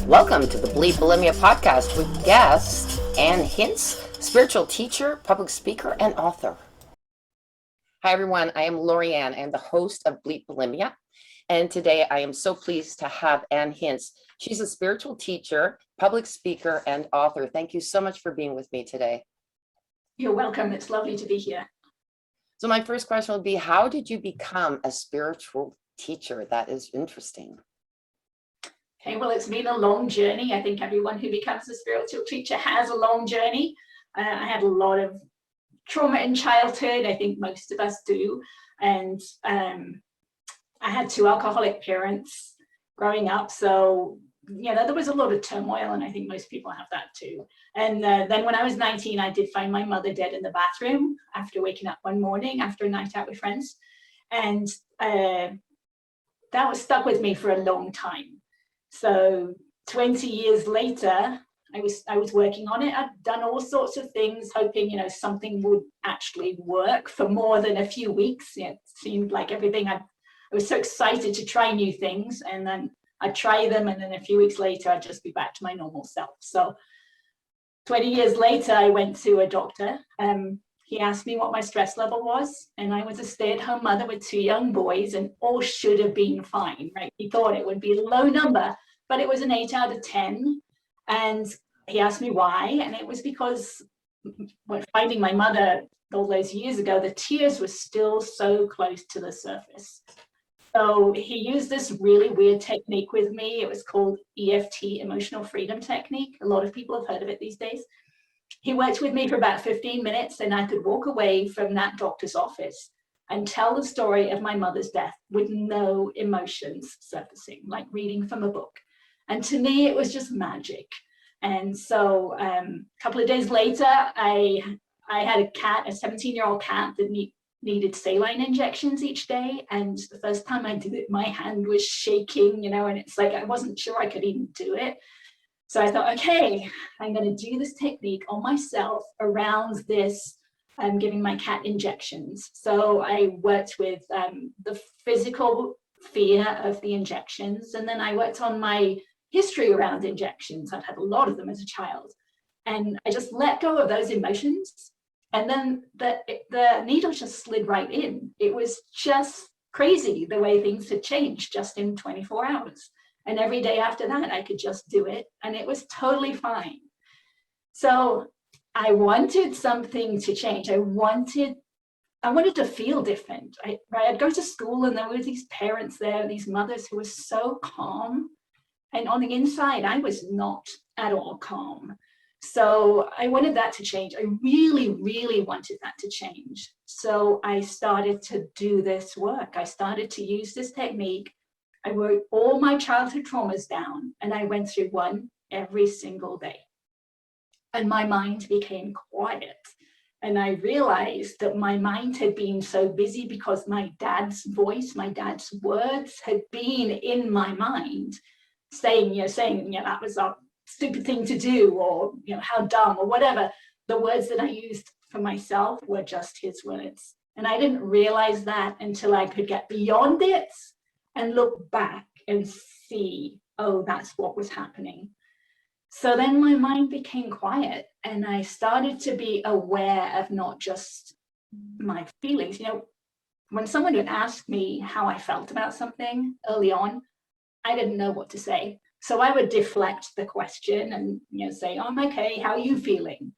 Welcome to the Bleep Bulimia podcast with guest Hince, spiritual teacher, public speaker, and author. Hi, everyone. I am Lorianne. I am the host of Bleep Bulimia. And today I am so pleased to have Hince. She's a spiritual teacher, public speaker, and author. Thank you so much for being with me today. You're welcome. It's lovely to be here. So my first question would be, how did you become a spiritual teacher? That is interesting. Okay, well, it's been a long journey. I think everyone who becomes a spiritual teacher has a long journey. I had a lot of trauma in childhood. I think most of us do. And I had two alcoholic parents growing up. So, there was a lot of turmoil, and I think most people have that too. And then when I was 19, I did find my mother dead in the bathroom after waking up one morning after a night out with friends. And that was stuck with me for a long time. So 20 years later, I was working on it. I'd done all sorts of things, hoping, something would actually work for more than a few weeks. It seemed like everything, I was so excited to try new things, and then I'd try them, and then a few weeks later, I'd just be back to my normal self. So 20 years later, I went to a doctor. He asked me what my stress level was, and I was a stay-at-home mother with two young boys, and all should have been fine, right? He thought it would be a low number, but it was an 8 out of 10. And he asked me why, and it was because when finding my mother all those years ago, the tears were still so close to the surface. So he used this really weird technique with me. It was called EFT, Emotional Freedom Technique. A lot of people have heard of it these days. He worked with me for about 15 minutes, and I could walk away from that doctor's office and tell the story of my mother's death with no emotions surfacing, like reading from a book. And to me, it was just magic. And so a couple of days later, I had a cat, a 17-year-old cat that needed saline injections each day. And the first time I did it, my hand was shaking, and it's like I wasn't sure I could even do it. So I thought, okay, I'm going to do this technique on myself around this giving my cat injections. So I worked with the physical fear of the injections, and then I worked on my history around injections. I've had a lot of them as a child, and I just let go of those emotions, and then the needle just slid right in. It was just crazy the way things had changed just in 24 hours. And every day after that, I could just do it, and it was totally fine. So I wanted something to change. I wanted to feel different. I'd go to school, and there were these parents there, these mothers who were so calm. And on the inside, I was not at all calm. So I wanted that to change. I really, really wanted that to change. So I started to do this work. I started to use this technique. I wrote all my childhood traumas down, and I went through one every single day. And my mind became quiet. And I realized that my mind had been so busy because my dad's voice, my dad's words had been in my mind, saying, that was a stupid thing to do, or, how dumb, or whatever. The words that I used for myself were just his words. And I didn't realize that until I could get beyond it and look back and see, oh, that's what was happening. So then my mind became quiet, and I started to be aware of not just my feelings. When someone would ask me how I felt about something early on, I didn't know what to say. So I would deflect the question and say, oh, I'm okay, how are you feeling?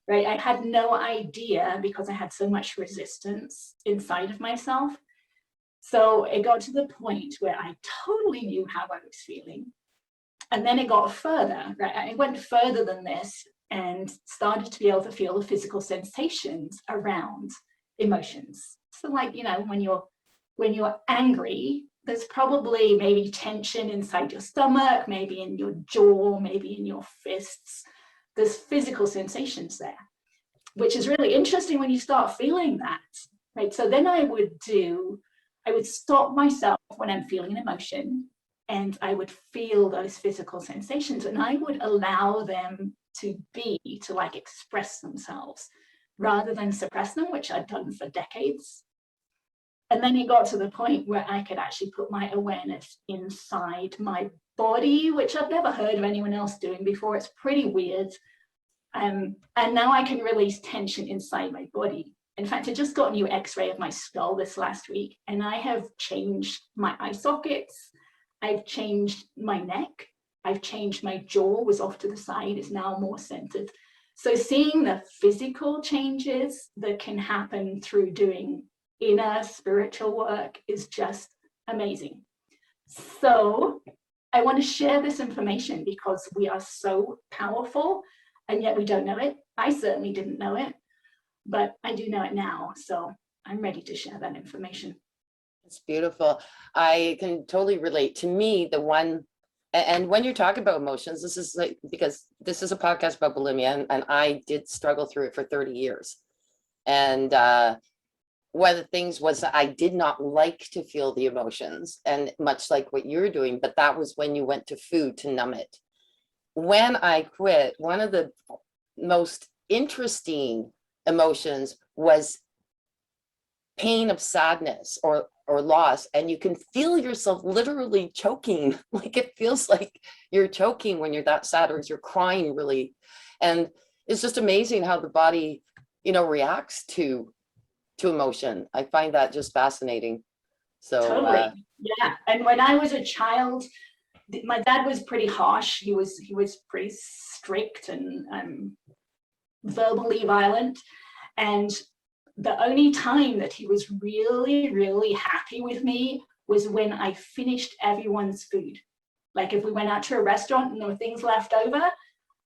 Right? I had no idea because I had so much resistance inside of myself. So it got to the point where I totally knew how I was feeling. And then it got further, right? It went further than this and started to be able to feel the physical sensations around emotions. So like, when you're angry, there's probably maybe tension inside your stomach, maybe in your jaw, maybe in your fists. There's physical sensations there, which is really interesting when you start feeling that, right? So then I would stop myself when I'm feeling an emotion, and I would feel those physical sensations, and I would allow them to express themselves rather than suppress them, which I'd done for decades. And then it got to the point where I could actually put my awareness inside my body, which I've never heard of anyone else doing before. It's pretty weird. And now I can release tension inside my body. In fact, I just got a new x-ray of my skull this last week, and I have changed my eye sockets. I've changed my neck. I've changed my jaw, was off to the side, it's now more centered. So seeing the physical changes that can happen through doing inner spiritual work is just amazing. So I want to share this information because we are so powerful, and yet we don't know it. I certainly didn't know it, but I do know it now. So I'm ready to share that information. It's beautiful. I can totally relate. To me, the one, and when you're talking about emotions, this is like, because this is a podcast about bulimia, and I did struggle through it for 30 years. And one of the things was that I did not like to feel the emotions, and much like what you're doing, but that was when you went to food to numb it. When I quit, one of the most interesting emotions was pain of sadness or loss, and you can feel yourself literally choking. Like it feels like you're choking when you're that sad, or you're crying really. And it's just amazing how the body, you know, reacts to emotion. I find that just fascinating. So totally. Yeah. And when I was a child, my dad was pretty harsh. He was pretty strict and verbally violent. And the only time that he was really, really happy with me was when I finished everyone's food. Like if we went out to a restaurant and there were things left over,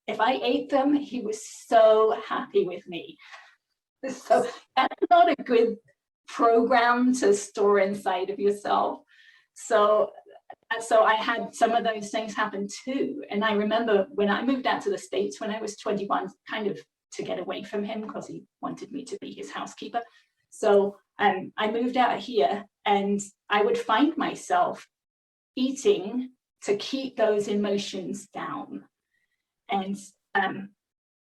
if I ate them, he was so happy with me. So that's not a good program to store inside of yourself. So I had some of those things happen too. And I remember when I moved out to the States when I was 21, kind of to get away from him because he wanted me to be his housekeeper. So I moved out here, and I would find myself eating to keep those emotions down. And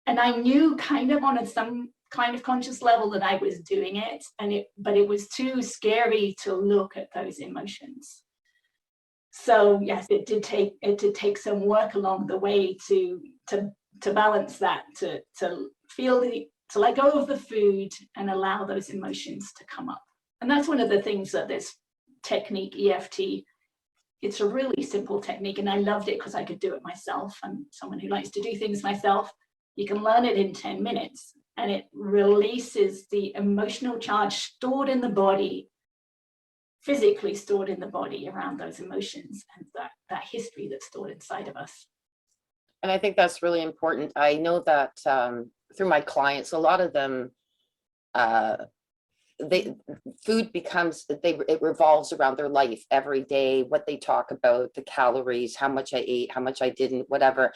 I knew kind of on some kind of conscious level that I was doing it, but it was too scary to look at those emotions. So yes, it did take some work along the way to balance that, to let go of the food and allow those emotions to come up. And that's one of the things that this technique, EFT, it's a really simple technique, and I loved it because I could do it myself. I'm someone who likes to do things myself. You can learn it in 10 minutes, and it releases the emotional charge stored in the body, physically stored in the body around those emotions and that history that's stored inside of us. and I think that's really important. I know that through my clients, a lot of them, food becomes, it revolves around their life every day, what they talk about, the calories, how much I ate, how much I didn't, whatever.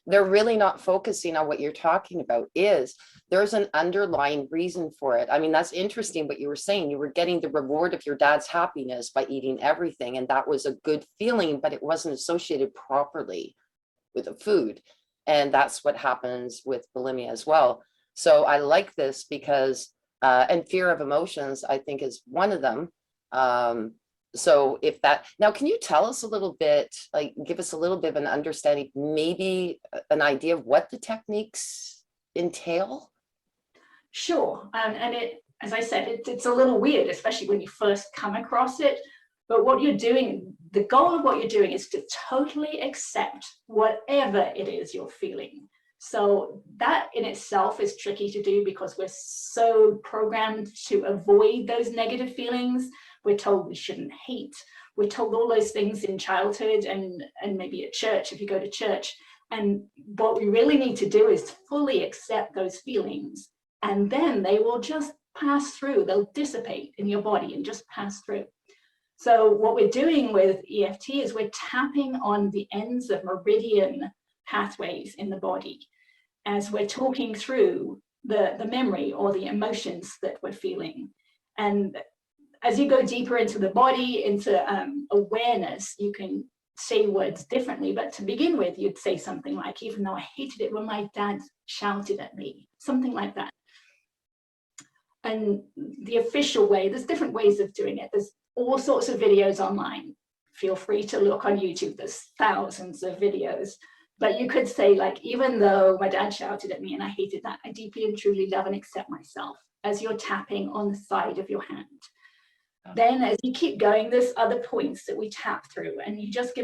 They're really not focusing on what you're talking about. There's an underlying reason for it. I mean, that's interesting what you were saying. You were getting the reward of your dad's happiness by eating everything, and that was a good feeling, but it wasn't associated properly with the food. And that's what happens with bulimia as well. So I like this because and fear of emotions, I think, is one of them. So if that, now, can you tell us a little bit, like give us a little bit of an understanding, maybe an idea of what the techniques entail? Sure. And it, as I said, it's a little weird, especially when you first come across it. But what you're doing, the goal of what you're doing is to totally accept whatever it is you're feeling. So that in itself is tricky to do because we're so programmed to avoid those negative feelings. We're told we shouldn't hate. We're told all those things in childhood and maybe at church, if you go to church. And what we really need to do is fully accept those feelings. And then they will just pass through. They'll dissipate in your body and just pass through. So what we're doing with EFT is we're tapping on the ends of meridian pathways in the body as we're talking through the memory or the emotions that we're feeling. And as you go deeper into the body, into awareness, you can say words differently. But to begin with, you'd say something like, even though I hated it when my dad shouted at me, something like that. And the official way, there's different ways of doing it. There's all sorts of videos online feel free to look on YouTube. There's thousands of videos. But you could say, like, even though my dad shouted at me and I hated that, I deeply and truly love and accept myself, as you're tapping on the side of your hand. Then as you keep going, there's other points that we tap through, and you just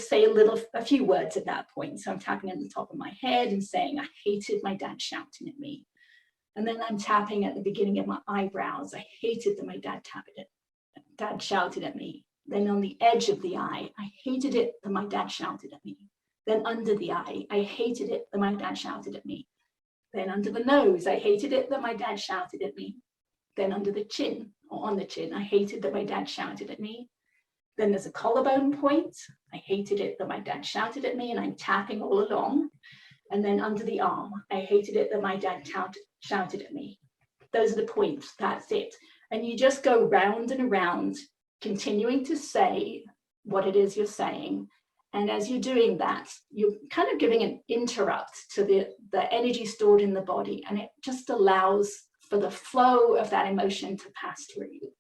say a few words at that point. So I'm tapping at the top of my head and saying, I hated my dad shouting at me. And then I'm tapping at the beginning of my eyebrows. I hated that my dad shouted at me. Then on the edge of the eye, I hated it that my dad shouted at me. Then under the eye, I hated it that my dad shouted at me. Then under the nose, I hated it that my dad shouted at me. Then under the chin, or on the chin, I hated that my dad shouted at me. Then there's a collarbone point. I hated it that my dad shouted at me, and I'm tapping all along. And then under the arm, I hated it that my dad shouted at me. Those are the points, that's it. And you just go round and around, continuing to say what it is you're saying. And as you're doing that, you're kind of giving an interrupt to the energy stored in the body, and it just allows for the flow of that emotion to pass through you.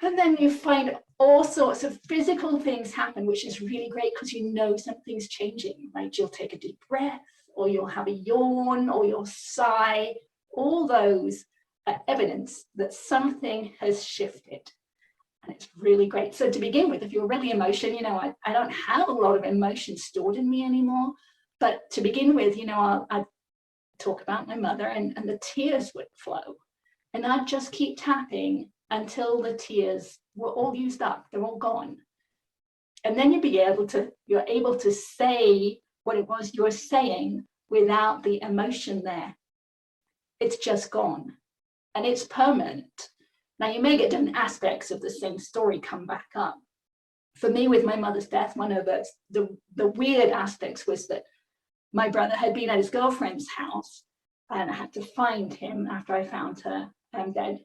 And then you find all sorts of physical things happen, which is really great because you know something's changing, right? You'll take a deep breath, or you'll have a yawn, or you'll sigh. All those are evidence that something has shifted. And it's really great. So to begin with, if you're really emotional, I don't have a lot of emotion stored in me anymore. But to begin with, I'd talk about my mother, and the tears would flow. And I'd just keep tapping until the tears were all used up. They're all gone. And then you're able to say what it was you're saying without the emotion there. It's just gone. And it's permanent. Now, you may get different aspects of the same story come back up. For me, with my mother's death, one of the weird aspects was that my brother had been at his girlfriend's house, and I had to find him after I found her dead.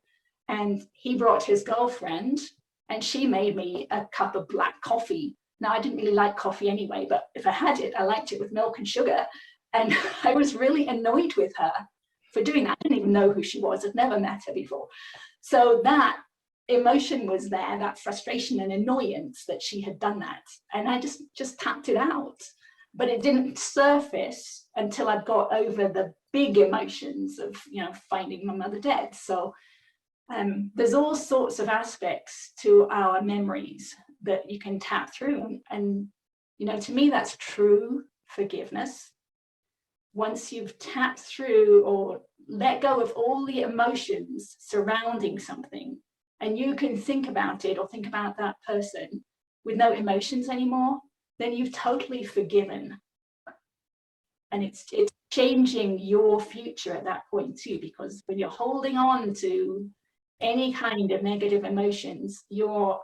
And he brought his girlfriend, and she made me a cup of black coffee. Now, I didn't really like coffee anyway, but if I had it, I liked it with milk and sugar. And I was really annoyed with her for doing that. I didn't even know who she was. I'd never met her before. So that emotion was there, that frustration and annoyance that she had done that. And I just tapped it out. But it didn't surface until I got over the big emotions of, finding my mother dead. So there's all sorts of aspects to our memories that you can tap through. And to me, that's true forgiveness. Once you've tapped through or let go of all the emotions surrounding something, and you can think about it or think about that person with no emotions anymore, then you've totally forgiven. And it's changing your future at that point too, because when you're holding on to any kind of negative emotions, you're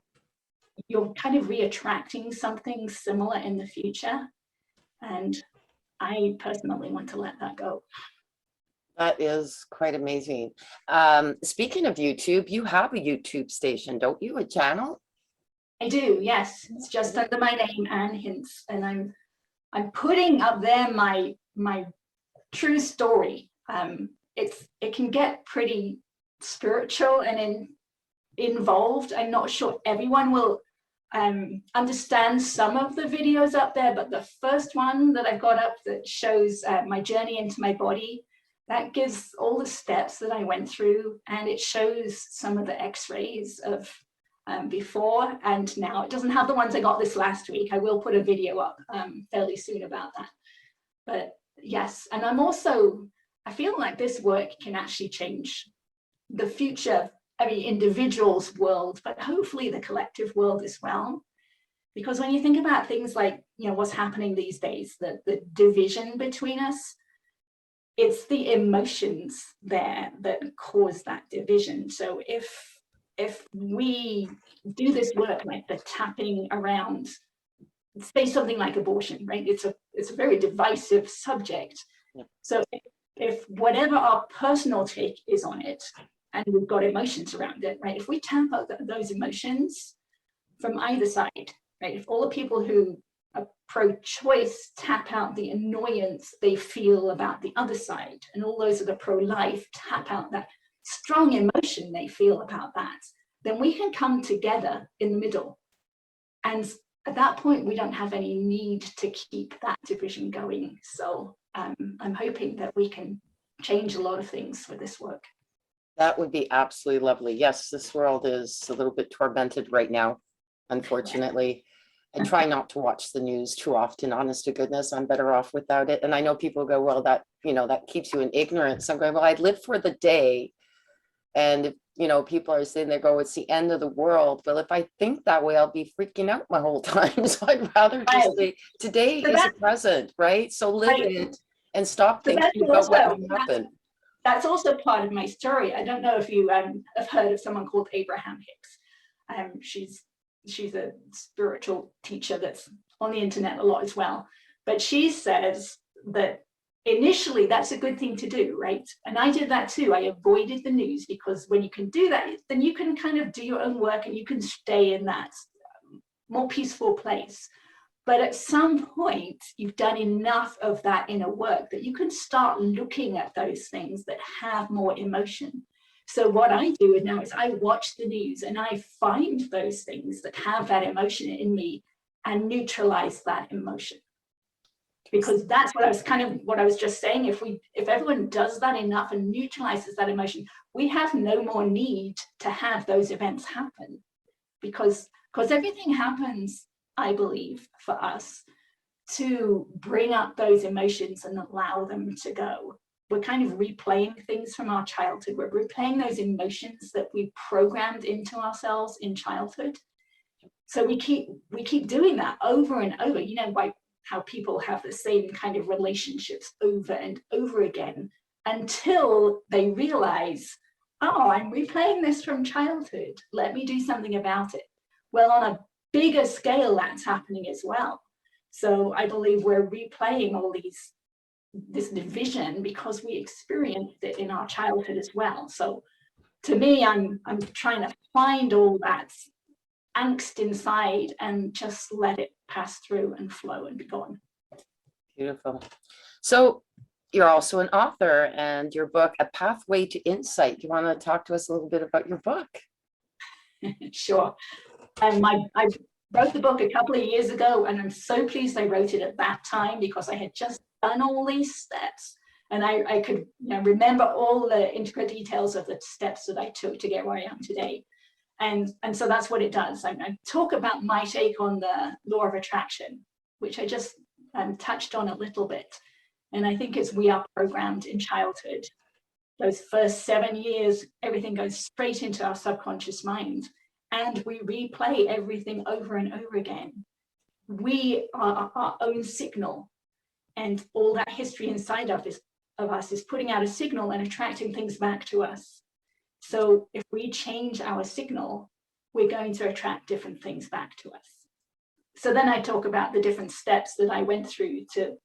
kind of re-attracting something similar in the future. And I personally want to let that go. That is quite amazing. Speaking of YouTube, you have a YouTube station, don't you? A channel? I do, yes. It's just under my name, Hince, and I'm putting up there my true story. It can get pretty spiritual and involved. I'm not sure everyone will understand some of the videos up there, but the first one that I've got up that shows my journey into my body, that gives all the steps that I went through, and it shows some of the x-rays of before and now. It doesn't have the ones I got this last week. I will put a video up fairly soon about that. But yes, and I feel like this work can actually change the future of every individual's world, but hopefully the collective world as well. Because when you think about things like, what's happening these days, the division between us, it's the emotions there that cause that division. So if we do this work, like the tapping around, say something like abortion, right? It's a very divisive subject. Yeah. So if whatever our personal take is on it, and we've got emotions around it, right? If we tap out those emotions from either side, right? If all the people who are pro-choice tap out the annoyance they feel about the other side, and all those that are pro-life tap out that strong emotion they feel about that, then we can come together in the middle. And at that point, we don't have any need to keep that division going. So I'm hoping that we can change a lot of things with this work. That would be absolutely lovely. Yes, this world is a little bit tormented right now, unfortunately. I try not to watch the news too often, honest to goodness. I'm better off without it. And I know people go, well, that, you know, that keeps you in ignorance. I'm going, well, I'd live for the day. And if, you know, people are saying, they go, it's the end of the world. Well, if I think that way, I'll be freaking out my whole time. So I'd rather just say, today is the present, right? So live it and stop thinking about what will happen. That's also part of my story. I don't know if you have heard of someone called Abraham Hicks. She's a spiritual teacher that's on the internet a lot as well. But she says that initially that's a good thing to do, right? And I did that too. I avoided the news, because when you can do that, then you can kind of do your own work and you can stay in that more peaceful place. But at some point, you've done enough of that inner work that you can start looking at those things that have more emotion. So what I do now is I watch the news and I find those things that have that emotion in me and neutralize that emotion. Because that's what I was just saying. If everyone does that enough and neutralizes that emotion, we have no more need to have those events happen, because everything happens, I believe, for us to bring up those emotions and allow them to go. We're kind of replaying things from our childhood. We're replaying those emotions that we programmed into ourselves in childhood. So we keep doing that over and over, you know, like how people have the same kind of relationships over and over again until they realize, oh, I'm replaying this from childhood. Let me do something about it. Well, on a bigger scale, that's happening as well. So I believe we're replaying all this division because we experienced it in our childhood as well. So to me, I'm trying to find all that angst inside and just let it pass through and flow and be gone. Beautiful. So you're also an author, and your book, A Pathway to Insight. Do you want to talk to us a little bit about your book? Sure. I wrote the book a couple of years ago, and I'm so pleased I wrote it at that time, because I had just done all these steps, and I could, you know, remember all the intricate details of the steps that I took to get where I am today. And so that's what it does. I talk about my take on the law of attraction, which I just touched on a little bit. And I think we are programmed in childhood. Those first 7 years, everything goes straight into our subconscious mind, and we replay everything over and over again. We are our own signal, and all that history inside of us is putting out a signal and attracting things back to us. So if we change our signal, we're going to attract different things back to us. So then I talk about the different steps that I went through to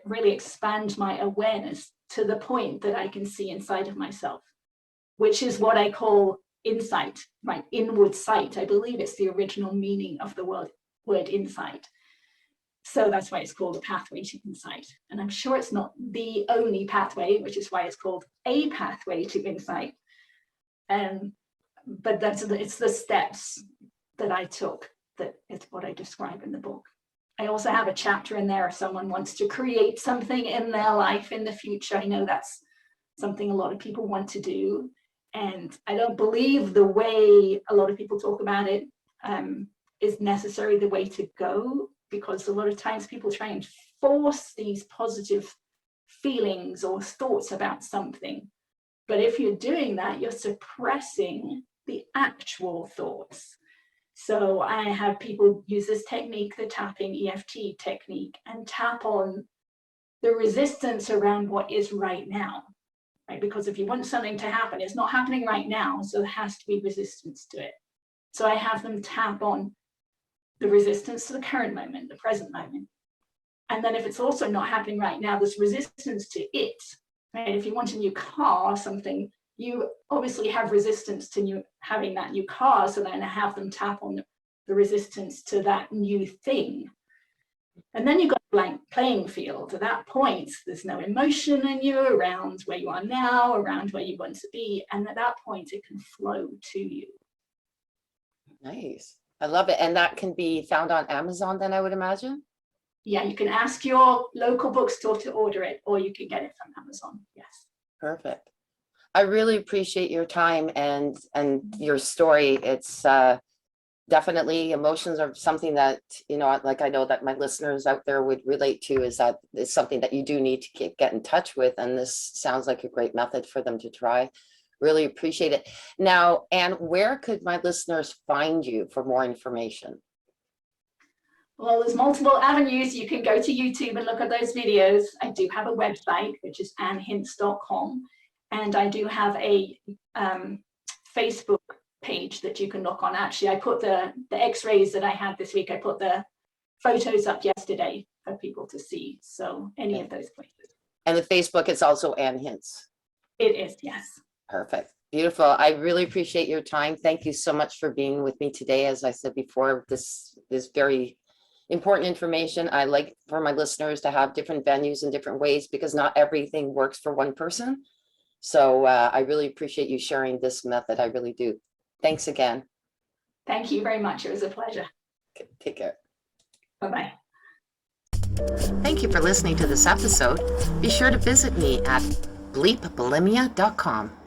really expand my awareness to the point that I can see inside of myself, which is what I call insight, right? Inward sight. I believe it's the original meaning of the word insight. So that's why it's called A Pathway to Insight. And I'm sure it's not the only pathway, which is why it's called A Pathway to Insight. But it's the steps that I took that is what I describe in the book. I also have a chapter in there if someone wants to create something in their life in the future. I know that's something a lot of people want to do. And I don't believe the way a lot of people talk about it is necessarily the way to go, because a lot of times people try and force these positive feelings or thoughts about something. But if you're doing that, you're suppressing the actual thoughts. So I have people use this technique, the tapping EFT technique, and tap on the resistance around what is right now, right? Because if you want something to happen, it's not happening right now, so there has to be resistance to it. So I have them tap on the resistance to the current moment, the present moment. And then if it's also not happening right now, there's resistance to it. Right? If you want a new car or something, you obviously have resistance to having that new car, so then I have them tap on the resistance to that new thing. And then you've got a blank playing field. At that point, there's no emotion in you around where you are now, around where you want to be. And at that point, it can flow to you. Nice. I love it. And that can be found on Amazon then, I would imagine? Yeah, you can ask your local bookstore to order it, or you can get it from Amazon. Yes. Perfect. I really appreciate your time and your story. It's definitely emotions are something that, like I know that my listeners out there would relate to, is that it's something that you do need to get in touch with. And this sounds like a great method for them to try. Really appreciate it. Now, Anne, where could my listeners find you for more information? Well, there's multiple avenues. You can go to YouTube and look at those videos. I do have a website, which is annehince.com. And I do have a Facebook page that you can look on. Actually, I put the x-rays that I had this week, I put the photos up yesterday for people to see. So any of those places. And the Facebook is also Anne Hince. It is, yes. Perfect. Beautiful. I really appreciate your time. Thank you so much for being with me today. As I said before, this is very important information. I like for my listeners to have different venues in different ways, because not everything works for one person. So I really appreciate you sharing this method. I really do. Thanks again. Thank you very much. It was a pleasure. Okay, take care. Bye-bye. Thank you for listening to this episode. Be sure to visit me at bleepbulimia.com.